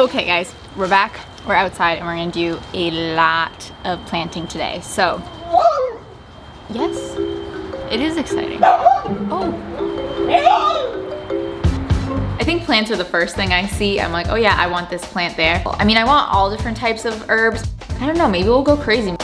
Okay guys, we're back, we're outside, and we're gonna do a lot of planting today. So, yes, it is exciting. Oh. I think plants are the first thing I see. I'm like, oh yeah, I want this plant there. I mean, I want all different types of herbs. I don't know, maybe we'll go crazy.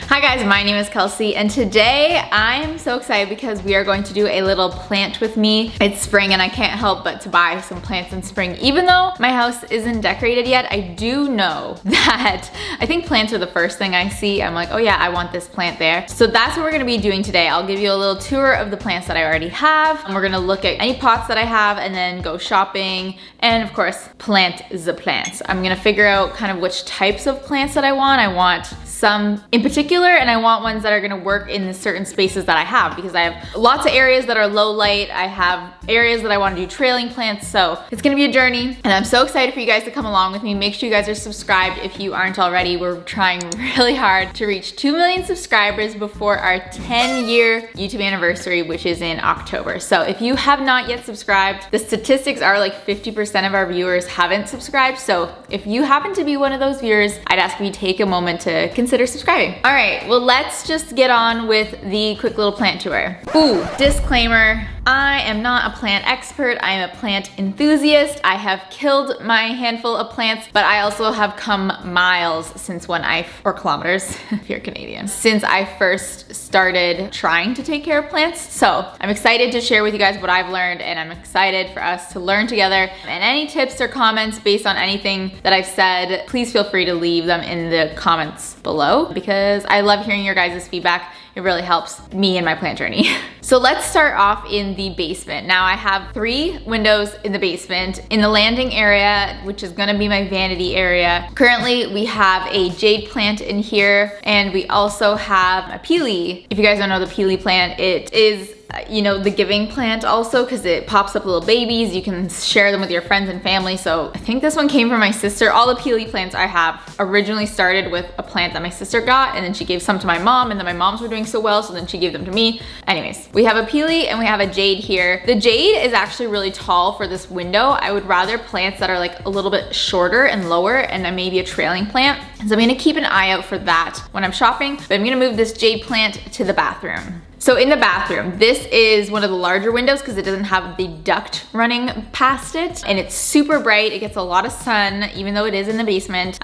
Hi guys, my name is Kelsey, and today I am so excited because we are going to do a little plant with me. It's spring and I can't help but to buy some plants in spring. Even though my house isn't decorated yet, I do know that I think plants are the first thing I see. I'm like, oh yeah, I want this plant there. So that's what we're gonna be doing today. I'll give you a little tour of the plants that I already have, and we're gonna look at any pots that I have and then go shopping and of course plant the plants. I'm gonna figure out kind of which types of plants that I want. I want some in particular, and I want ones that are gonna work in the certain spaces that I have, because I have lots of areas that are low light. I have areas that I wanna do trailing plants, so it's gonna be a journey, and I'm so excited for you guys to come along with me. Make sure you guys are subscribed if you aren't already. We're trying really hard to reach 2 million subscribers before our 10-year YouTube anniversary, which is in October. So if you have not yet subscribed, the statistics are like 50% of our viewers haven't subscribed. So if you happen to be one of those viewers, I'd ask you to take a moment to consider subscribing. All right, well, let's just get on with the quick little plant tour. Ooh, disclaimer, I am not a plant expert. I am a plant enthusiast. I have killed my handful of plants, but I also have come miles since or kilometers if you're Canadian, since I first started trying to take care of plants. So I'm excited to share with you guys what I've learned, and I'm excited for us to learn together. And any tips or comments based on anything that I've said, please feel free to leave them in the comments below, because I love hearing your guys' feedback. It really helps me in my plant journey. So let's start off in the basement. Now I have 3 windows in the basement. In the landing area, which is gonna be my vanity area, currently we have a jade plant in here, and we also have a peely. If you guys don't know the peely plant, it is you know, the giving plant also, because it pops up little babies. You can share them with your friends and family. So I think this one came from my sister. All the peely plants I have originally started with a plant that my sister got, and then she gave some to my mom, and then my moms were doing so well, so then she gave them to me. Anyways, we have a peely and we have a jade here. The jade is actually really tall for this window. I would rather plants that are like a little bit shorter and lower, and then maybe a trailing plant. So I'm gonna keep an eye out for that when I'm shopping, but I'm gonna move this jade plant to the bathroom. So in the bathroom, this is one of the larger windows because it doesn't have the duct running past it, and it's super bright. It gets a lot of sun, even though it is in the basement.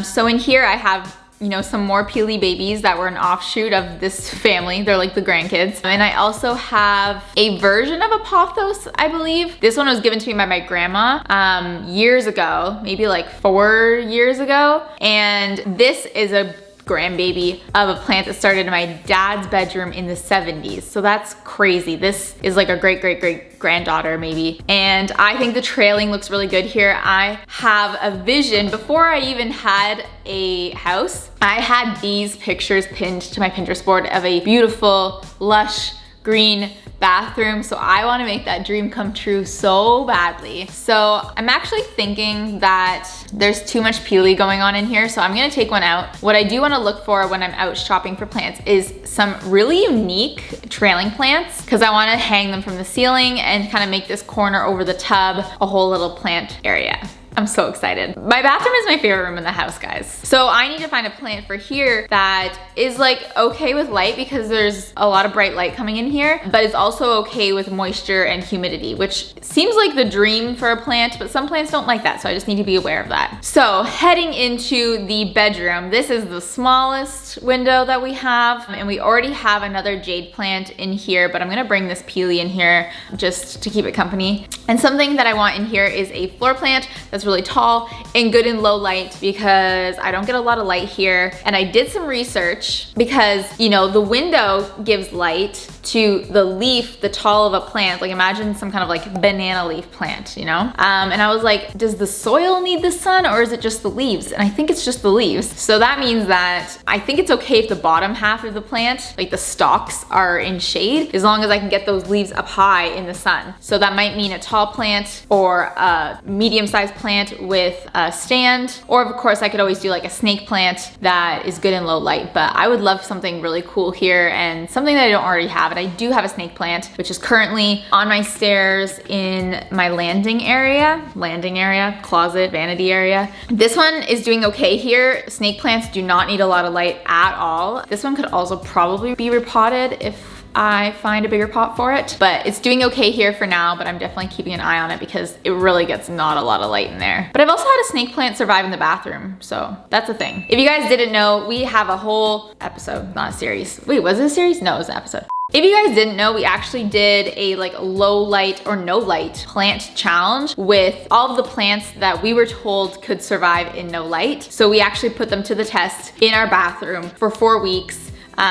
So in here I have, you know, some more peely babies that were an offshoot of this family. They're like the grandkids. And I also have a version of a pothos, I believe. This one was given to me by my grandma years ago, maybe like 4 years ago. And this is a grandbaby of a plant that started in my dad's bedroom in the 70s. So that's crazy. This is like a great granddaughter maybe. And I think the trailing looks really good here. I have a vision. Before I even had a house, I had these pictures pinned to my Pinterest board of a beautiful, lush, green bathroom. So I want to make that dream come true so badly. So I'm actually thinking that there's too much peely going on in here, so I'm gonna take one out. What I do want to look for when I'm out shopping for plants is some really unique trailing plants, because I want to hang them from the ceiling and kind of make this corner over the tub a whole little plant area. I'm so excited. My bathroom is my favorite room in the house, guys. So I need to find a plant for here that is like okay with light, because there's a lot of bright light coming in here, but it's also okay with moisture and humidity, which seems like the dream for a plant, but some plants don't like that, so I just need to be aware of that. So heading into the bedroom, this is the smallest window that we have, and we already have another jade plant in here, but I'm gonna bring this peely in here just to keep it company. And something that I want in here is a floor plant that's really tall and good in low light, because I don't get a lot of light here. And I did some research, because you know, the window gives light to the leaf, the tall of a plant. Like imagine some kind of like banana leaf plant, you know? And I was like, does the soil need the sun, or is it just the leaves? And I think it's just the leaves. So that means that I think it's okay if the bottom half of the plant, like the stalks, are in shade, as long as I can get those leaves up high in the sun. So that might mean a tall plant or a medium-sized plant with a stand, or of course I could always do like a snake plant that is good in low light. But I would love something really cool here, and something that I don't already have. but I do have a snake plant, which is currently on my stairs in my landing area, closet, vanity area. This one is doing okay here. Snake plants do not need a lot of light at all. This one could also probably be repotted if I find a bigger pot for it, but it's doing okay here for now, but I'm definitely keeping an eye on it because it really gets not a lot of light in there. But I've also had a snake plant survive in the bathroom, so that's a thing. If you guys didn't know, we have a whole episode, not a series. Wait, was it a series? No, it was an episode. If you guys didn't know, we actually did a like low light or no light plant challenge with all of the plants that we were told could survive in no light. So we actually put them to the test in our bathroom for 4 weeks.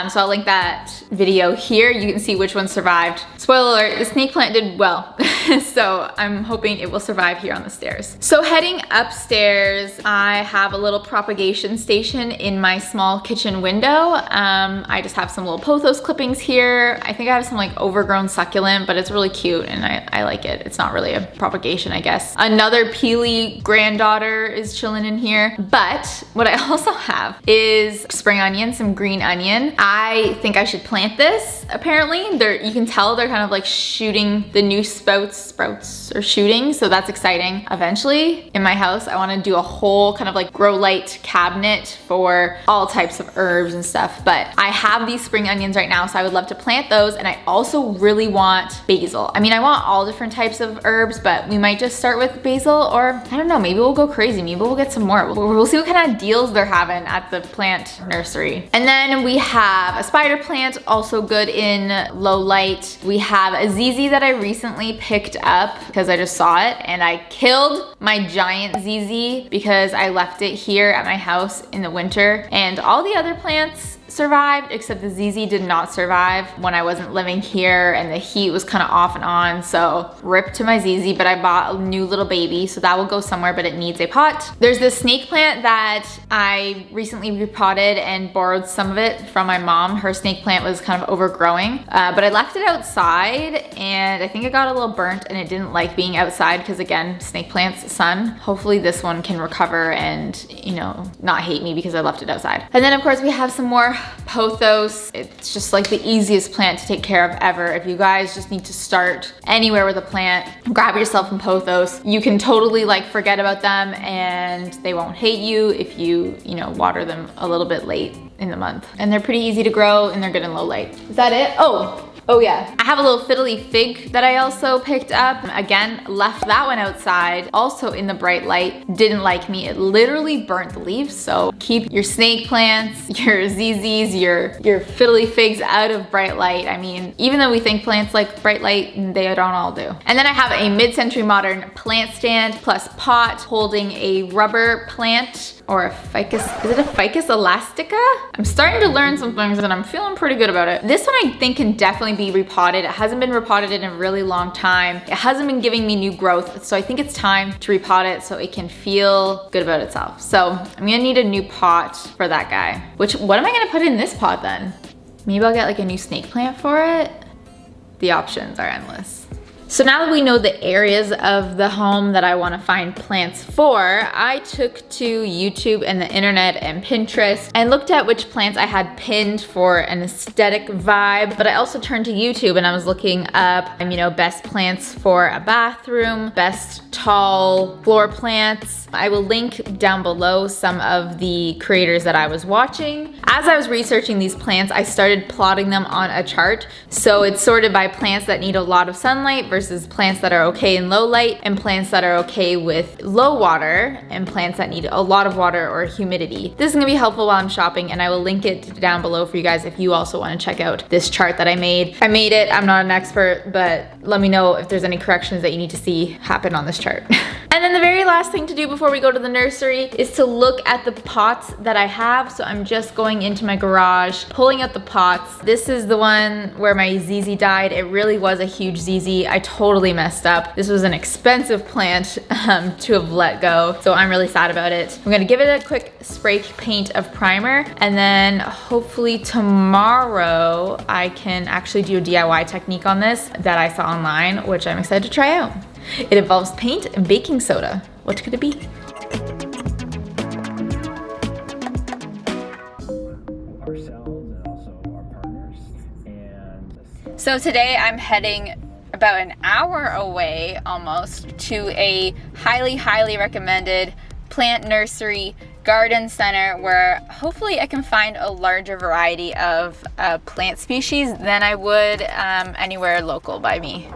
So I'll link that video here. You can see which one survived. Spoiler alert, the snake plant did well. So I'm hoping it will survive here on the stairs. So heading upstairs, I have a little propagation station in my small kitchen window. I just have some little pothos clippings here. I think I have some like overgrown succulent, but it's really cute and I like it. It's not really a propagation, I guess. Another peely granddaughter is chilling in here. But what I also have is spring onion, some green onion. I think I should plant this. Apparently, you can tell they're kind of like shooting the new sprouts are shooting, so that's exciting. Eventually, in my house, I want to do a whole kind of like grow light cabinet for all types of herbs and stuff, but I have these spring onions right now, so I would love to plant those, and I also really want basil. I mean, I want all different types of herbs, but we might just start with basil, or I don't know, maybe we'll go crazy. Maybe we'll get some more. We'll see what kind of deals they're having at the plant nursery. And then we have a spider plant, also good in low light. We have a ZZ that I recently picked up because I just saw it, and I killed my giant ZZ because I left it here at my house in the winter, and all the other plants survived, except the ZZ did not survive when I wasn't living here and the heat was kind of off and on. So rip to my ZZ, but I bought a new little baby, so that will go somewhere, but it needs a pot. There's this snake plant that I recently repotted and borrowed some of it from my mom. Her snake plant was kind of overgrowing, but I left it outside and I think it got a little burnt and it didn't like being outside because, again, snake plants, sun. Hopefully this one can recover and, you know, not hate me because I left it outside. And then of course we have some more pothos. It's just like the easiest plant to take care of ever. If you guys just need to start anywhere with a plant, grab yourself some pothos. You can totally like forget about them and they won't hate you if you know, water them a little bit late in the month. And they're pretty easy to grow and they're good in low light. Is that it? Oh yeah, I have a little fiddly fig that I also picked up. Again, left that one outside, also in the bright light. Didn't like me, it literally burnt the leaves. So keep your snake plants, your ZZs, your fiddly figs out of bright light. I mean, even though we think plants like bright light, they don't all do. And then I have a mid-century modern plant stand plus pot holding a rubber plant, or a ficus, is it a ficus elastica? I'm starting to learn some things and I'm feeling pretty good about it. This one I think can definitely be repotted. It hasn't been repotted in a really long time. It hasn't been giving me new growth, so I think it's time to repot it so it can feel good about itself. So I'm gonna need a new pot for that guy. What am I gonna put in this pot then? Maybe I'll get like a new snake plant for it? The options are endless. So now that we know the areas of the home that I want to find plants for, I took to YouTube and the internet and Pinterest and looked at which plants I had pinned for an aesthetic vibe. But I also turned to YouTube and I was looking up, you know, best plants for a bathroom, best tall floor plants. I will link down below some of the creators that I was watching. As I was researching these plants, I started plotting them on a chart. So it's sorted by plants that need a lot of sunlight versus plants that are okay in low light, and plants that are okay with low water, and plants that need a lot of water or humidity. This is gonna be helpful while I'm shopping, and I will link it down below for you guys if you also wanna check out this chart that I made. I made it, I'm not an expert, but let me know if there's any corrections that you need to see happen on this chart. And then the very last thing to do before we go to the nursery is to look at the pots that I have. So I'm just going into my garage, pulling out the pots. This is the one where my ZZ died. It really was a huge ZZ. I totally messed up. This was an expensive plant to have let go, so I'm really sad about it. I'm gonna give it a quick spray paint of primer, and then hopefully tomorrow I can actually do a DIY technique on this that I saw online, which I'm excited to try out. It involves paint and baking soda. What could it be? So today I'm heading about an hour away almost to a highly recommended plant nursery garden center where hopefully I can find a larger variety of plant species than I would anywhere local by me.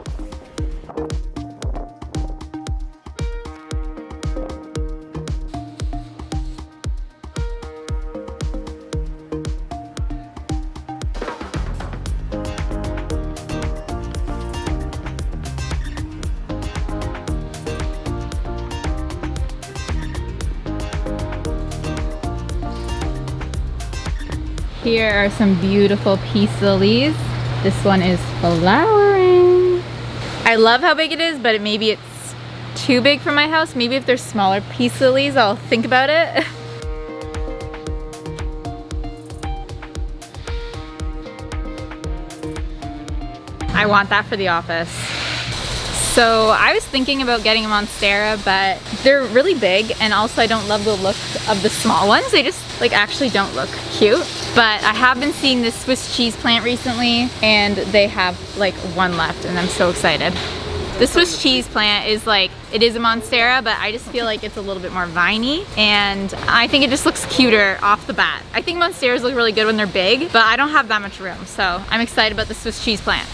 Here are some beautiful peace lilies. This one is flowering. I love how big it is, but maybe it's too big for my house. Maybe if there's smaller peace lilies, I'll think about it. I want that for the office. So I was thinking about getting a monstera, but they're really big, and also I don't love the look of the small ones. They just like actually don't look cute. But I have been seeing this Swiss cheese plant recently, and they have like one left, and I'm so excited. The Swiss cheese plant is like, it is a monstera, but I just feel like it's a little bit more viney, and I think it just looks cuter off the bat. I think monsteras look really good when they're big, but I don't have that much room, so I'm excited about the Swiss cheese plant.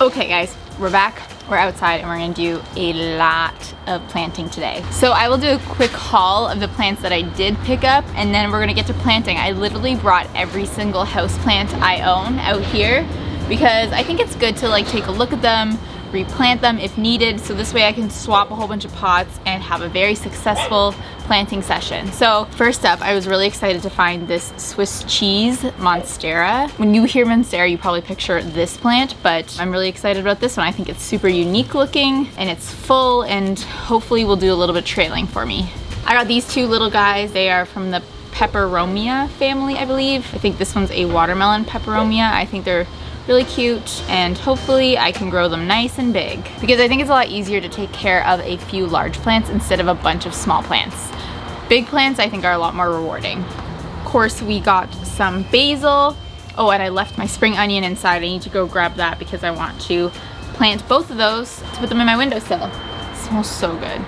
Okay guys, we're back, we're outside, and we're gonna do a lot of planting today. So I will do a quick haul of the plants that I did pick up, and then we're gonna get to planting. I literally brought every single house plant I own out here because I think it's good to like take a look at them, replant them if needed, so this way I can swap a whole bunch of pots and have a very successful planting session. So first up, I was really excited to find this Swiss cheese monstera. When you hear monstera, you probably picture this plant, but I'm really excited about this one. I think it's super unique looking, and it's full, and hopefully will do a little bit of trailing for me. I got these two little guys. They are from the peperomia family, I believe. I think this one's a watermelon peperomia. I think they're really cute, and hopefully I can grow them nice and big, because I think it's a lot easier to take care of a few large plants instead of a bunch of small plants. Big plants I think are a lot more rewarding. Of course, we got some basil. Oh, and I left my spring onion inside. I need to go grab that because I want to plant both of those to put them in my windowsill. It smells so good.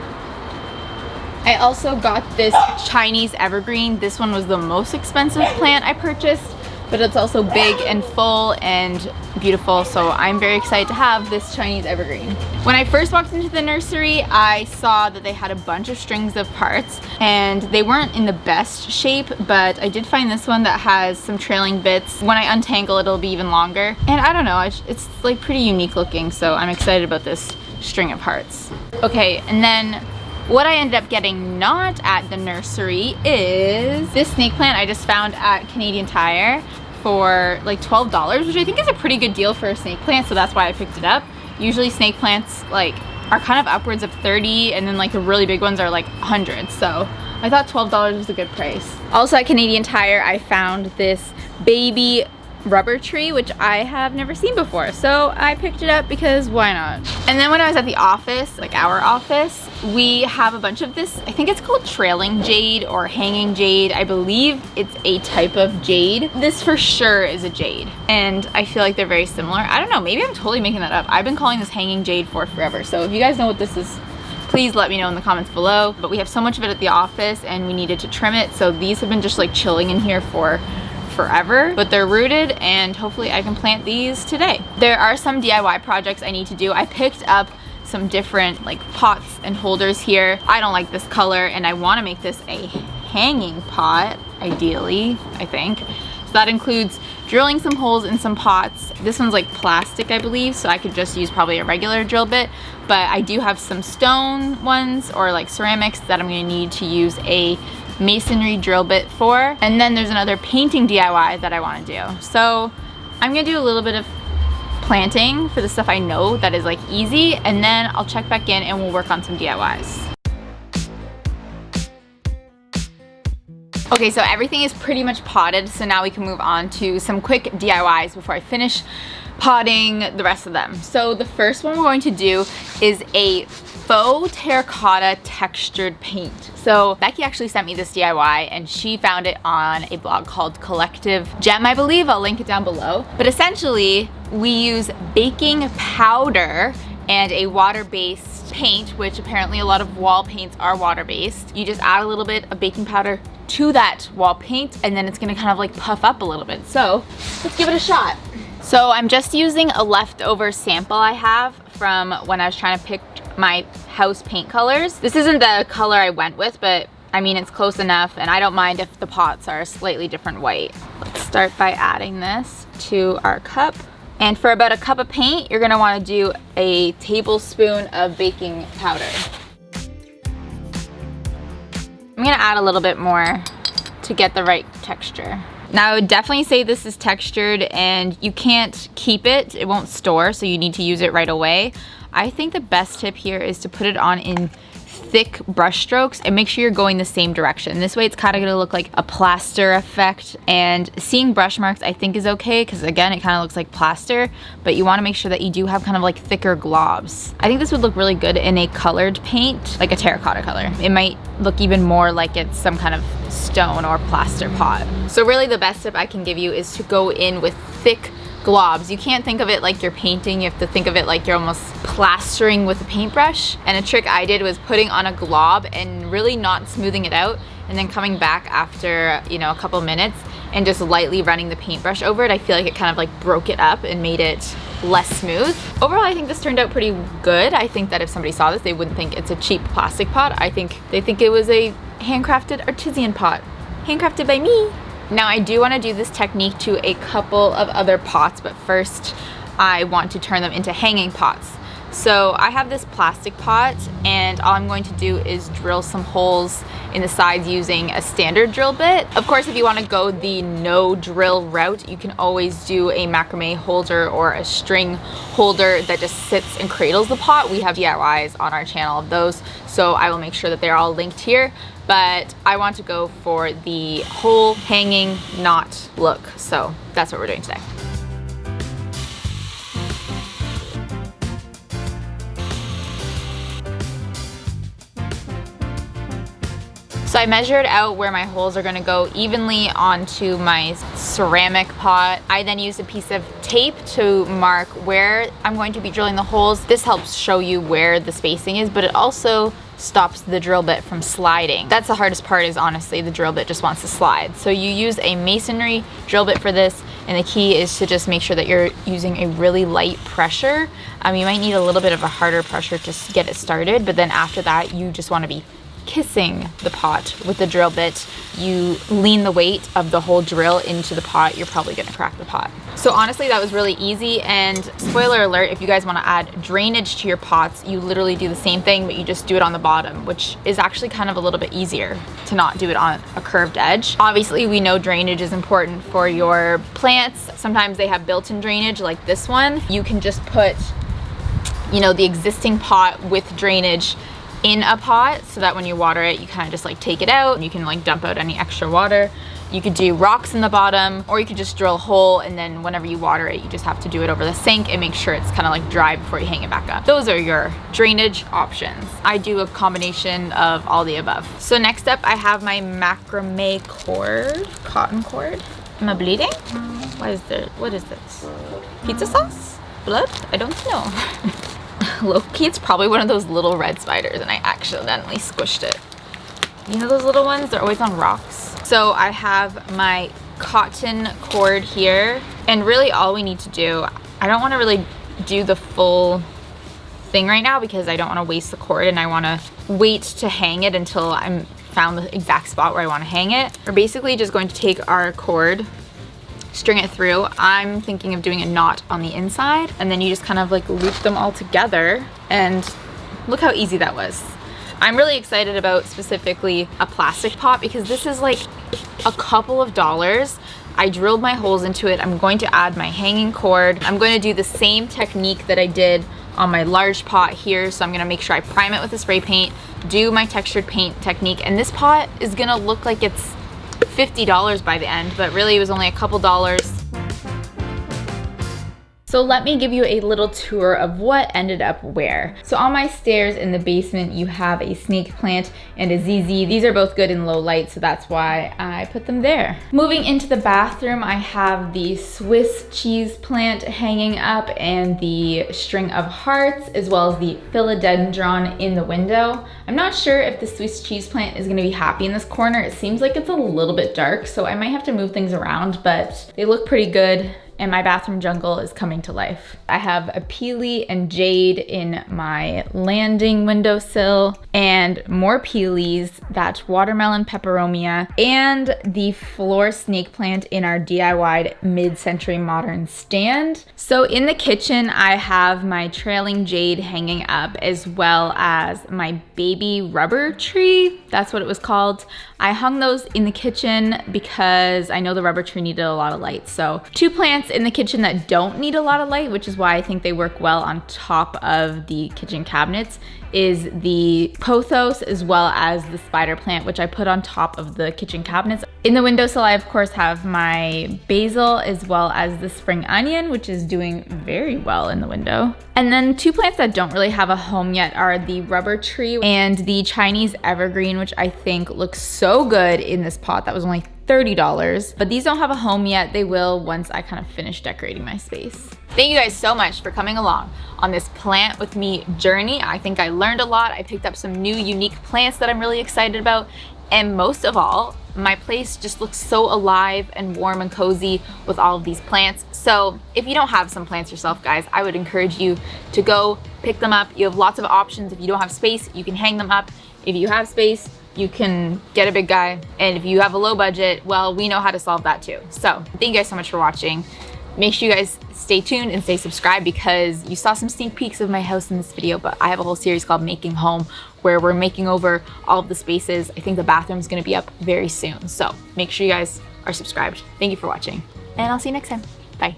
I also got this Chinese evergreen. This one was the most expensive plant I purchased, but it's also big and full and beautiful, so I'm very excited to have this Chinese evergreen. When I first walked into the nursery, I saw that they had a bunch of strings of parts, and they weren't in the best shape, but I did find this one that has some trailing bits. When I untangle it, it'll be even longer. And I don't know, it's like pretty unique looking, so I'm excited about this string of parts. Okay, and then what I ended up getting not at the nursery is this snake plant I just found at Canadian Tire for like $12, which I think is a pretty good deal for a snake plant, so that's why I picked it up. Usually snake plants like are kind of upwards of 30, and then like the really big ones are like 100, so I thought $12 was a good price. Also at Canadian Tire, I found this baby rubber tree, which I have never seen before, so I picked it up because why not? And then when I was at the office, like our office, we have a bunch of this, I think it's called trailing jade or hanging jade. I believe it's a type of jade. This for sure is a jade, and I feel like they're very similar. I don't know, maybe I'm totally making that up. I've been calling this hanging jade for forever, so if you guys know what this is, please let me know in the comments below. But we have so much of it at the office and we needed to trim it, so these have been just like chilling in here for forever, but they're rooted, and hopefully I can plant these today. There are some DIY projects I need to do. I picked up some different like pots and holders here. I don't like this color, and I want to make this a hanging pot, ideally, I think. So that includes drilling some holes in some pots. This one's like plastic, I believe, so I could just use probably a regular drill bit, but I do have some stone ones or like ceramics that I'm going to need to use a masonry drill bit for. And then there's another painting DIY that I want to do. So I'm gonna do a little bit of planting for the stuff I know that is like easy, and then I'll check back in and we'll work on some DIYs. Okay, so everything is pretty much potted, so now we can move on to some quick DIYs before I finish potting the rest of them. So the first one we're going to do is a faux terracotta textured paint. So Becky actually sent me this DIY and she found it on a blog called Collective Gem, I believe. I'll link it down below. But essentially, we use baking powder and a water-based paint, which apparently a lot of wall paints are water-based. You just add a little bit of baking powder to that wall paint and then it's gonna kind of like puff up a little bit. So let's give it a shot. So I'm just using a leftover sample I have from when I was trying to pick my house paint colors. This isn't the color I went with, but I mean, it's close enough and I don't mind if the pots are a slightly different white. Let's start by adding this to our cup. And for about a cup of paint, you're gonna wanna do a tablespoon of baking powder. I'm gonna add a little bit more to get the right texture. Now I would definitely say this is textured and you can't keep it, it won't store, so you need to use it right away. I think the best tip here is to put it on in thick brush strokes and make sure you're going the same direction. This way it's kind of gonna look like a plaster effect, and seeing brush marks I think is okay because again it kind of looks like plaster, but you want to make sure that you do have kind of like thicker globs. I think this would look really good in a colored paint, like a terracotta color. It might look even more like it's some kind of stone or plaster pot. So really the best tip I can give you is to go in with thick globs. You can't think of it like you're painting, you have to think of it like you're almost plastering with a paintbrush. And a trick I did was putting on a glob and really not smoothing it out and then coming back after, you know, a couple minutes and just lightly running the paintbrush over it. I feel like it kind of like broke it up and made it less smooth. Overall, I think this turned out pretty good. I think that if somebody saw this, they wouldn't think it's a cheap plastic pot. I think they think it was a handcrafted artisan pot, handcrafted by me. Now I do want to do this technique to a couple of other pots, but first I want to turn them into hanging pots. So I have this plastic pot and all I'm going to do is drill some holes in the sides using a standard drill bit. Of course, if you want to go the no drill route, you can always do a macrame holder or a string holder that just sits and cradles the pot. We have DIYs on our channel of those, so I will make sure that they're all linked here. But I want to go for the whole hanging knot look, so that's what we're doing today. So I measured out where my holes are gonna go evenly onto my ceramic pot. I then used a piece of tape to mark where I'm going to be drilling the holes. This helps show you where the spacing is, but it also stops the drill bit from sliding. That's the hardest part, is honestly the drill bit just wants to slide. So you use a masonry drill bit for this, and the key is to just make sure that you're using a really light pressure. You might need a little bit of a harder pressure to get it started, but then after that you just want to be kissing the pot with the drill bit. You lean the weight of the whole drill into the pot, you're probably gonna crack the pot. So honestly, that was really easy, and spoiler alert, if you guys wanna add drainage to your pots, you literally do the same thing, but you just do it on the bottom, which is actually kind of a little bit easier to not do it on a curved edge. Obviously, we know drainage is important for your plants. Sometimes they have built-in drainage like this one. You can just put, you know, the existing pot with drainage in a pot so that when you water it, you kind of just like take it out and you can like dump out any extra water. You could do rocks in the bottom, or you could just drill a hole, and then whenever you water it, you just have to do it over the sink and make sure it's kind of like dry before you hang it back up. Those are your drainage options. I do a combination of all the above. So next up, I have my macrame cord, cotton cord. Am I bleeding? What is this? Pizza sauce? Blood? I don't know. Low-key, it's probably one of those little red spiders and I accidentally squished it. You know those little ones? They're always on rocks. So I have my cotton cord here, and really all we need to do, I don't want to really do the full thing right now because I don't want to waste the cord and I want to wait to hang it until I'm found the exact spot where I want to hang it. We're basically just going to take our cord, string it through. I'm thinking of doing a knot on the inside, and then you just kind of like loop them all together, and look how easy that was. I'm really excited about specifically a plastic pot because this is like a couple of dollars. I drilled my holes into it. I'm going to add my hanging cord. I'm going to do the same technique that I did on my large pot here. So I'm gonna make sure I prime it with a spray paint, do my textured paint technique, and this pot is gonna look like it's $50 by the end, but really it was only a couple dollars. So let me give you a little tour of what ended up where. So on my stairs in the basement, you have a snake plant and a ZZ. These are both good in low light, so that's why I put them there. Moving into the bathroom, I have the Swiss cheese plant hanging up and the string of hearts, as well as the philodendron in the window. I'm not sure if the Swiss cheese plant is gonna be happy in this corner. It seems like it's a little bit dark, so I might have to move things around, but they look pretty good. And my bathroom jungle is coming to life. I have a peely and jade in my landing windowsill, and more peelies, that watermelon peperomia, and the floor snake plant in our DIY'd mid-century modern stand. So in the kitchen, I have my trailing jade hanging up, as well as my baby rubber tree. That's what it was called. I hung those in the kitchen because I know the rubber tree needed a lot of light. So 2 plants in the kitchen that don't need a lot of light, which is why I think they work well on top of the kitchen cabinets, is the pothos as well as the spider plant, which I put on top of the kitchen cabinets. In the windowsill, I of course have my basil as well as the spring onion, which is doing very well in the window. And then 2 plants that don't really have a home yet are the rubber tree and the Chinese evergreen, which I think looks so good in this pot. That was only $30, but these don't have a home yet. They will once I kind of finish decorating my space. Thank you guys so much for coming along on this plant with me journey. I think I learned a lot. I picked up some new unique plants that I'm really excited about. And most of all, my place just looks so alive and warm and cozy with all of these plants. So if you don't have some plants yourself, guys, I would encourage you to go pick them up. You have lots of options. If you don't have space, you can hang them up. If you have space, you can get a big guy. And if you have a low budget, well, we know how to solve that too. So thank you guys so much for watching. Make sure you guys stay tuned and stay subscribed, because you saw some sneak peeks of my house in this video, but I have a whole series called Making Home where we're making over all of the spaces. I think the bathroom's gonna be up very soon. So make sure you guys are subscribed. Thank you for watching, and I'll see you next time. Bye.